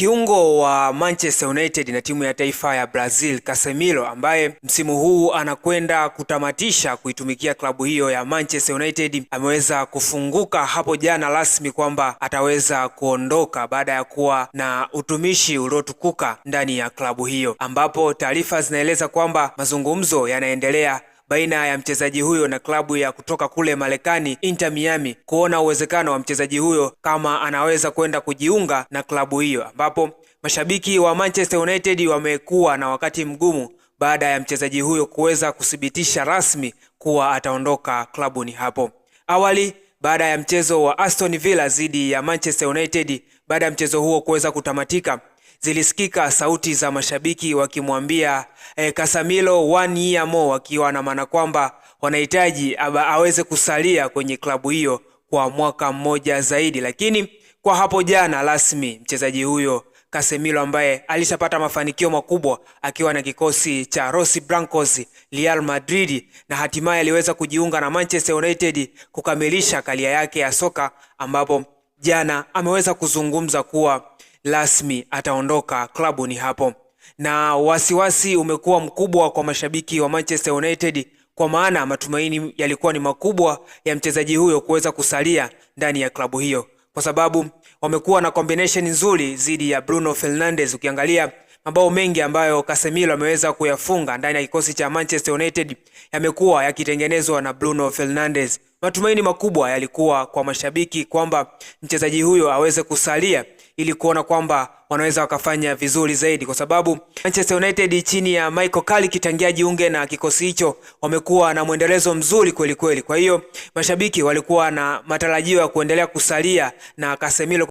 Kiungo wa Manchester United na timu ya taifa ya Brazil, Casemiro, ambaye msimu huu anakwenda kutamatisha kuitumikia klabu hiyo ya Manchester United, ameweza kufunguka hapo jana rasmi kwamba ataweza kuondoka baada ya kuwa na utumishi uliotukuka ndani ya klabu hiyo, ambapo taarifa zinaeleza kwamba mazungumzo yanaendelea baina ya mchezaji huyo na klabu ya kutoka kule Marekani Inter Miami, kuona uwezekano wa mchezaji huyo kama anaweza kwenda kujiunga na klabu hiyo, ambapo mashabiki wa Manchester United wamekuwa na wakati mgumu baada ya mchezaji huyo kuweza kuthibitisha rasmi kuwa ataondoka klabuni hapo. Awali, baada ya mchezo wa Aston Villa dhidi ya Manchester United, baada ya mchezo huo kuweza kutamatika, zilisikika sauti za mashabiki wakimwambia Casemiro 1 year more, wakiwa na maana kwamba wanahitaji aweze kusalia kwenye klabu hiyo kwa mwaka mmoja zaidi. Lakini kwa hapo jana rasmi mchezaji huyo Casemiro, ambaye alishapata mafanikio makubwa akiwa na kikosi cha Los Blancos Real Madrid, na hatimaye aliweza kujiunga na Manchester United kukamilisha karia yake ya soka, ambapo jana ameweza kuzungumza kuwa rasmi ataondoka klabuni hapo. Na wasiwasi umekuwa mkubwa kwa mashabiki wa Manchester United, kwa maana matumaini yalikuwa ni makubwa ya mchezaji huyo kuweza kusalia ndani ya klabu hiyo, kwa sababu wamekuwa na combination nzuri dhidi ya Bruno Fernandes. Ukiangalia mabao mengi ambayo Casemiro ameweza kuyafunga ndani ya kikosi cha Manchester United yamekuwa yakitengenezwa na Bruno Fernandes. Matumaini makubwa yalikuwa kwa mashabiki kwamba mchezaji huyo aweze kusalia ili kuona kwamba wanaweza wakafanya vizuri zaidi, kwa sababu Manchester United chini ya Michael Carrick tangia jiunge na kikosi hicho wamekuwa na mwendelezo mzuri kweli kweli. Kwa hiyo mashabiki walikuwa na matarajio ya kuendelea kusalia na Casemiro.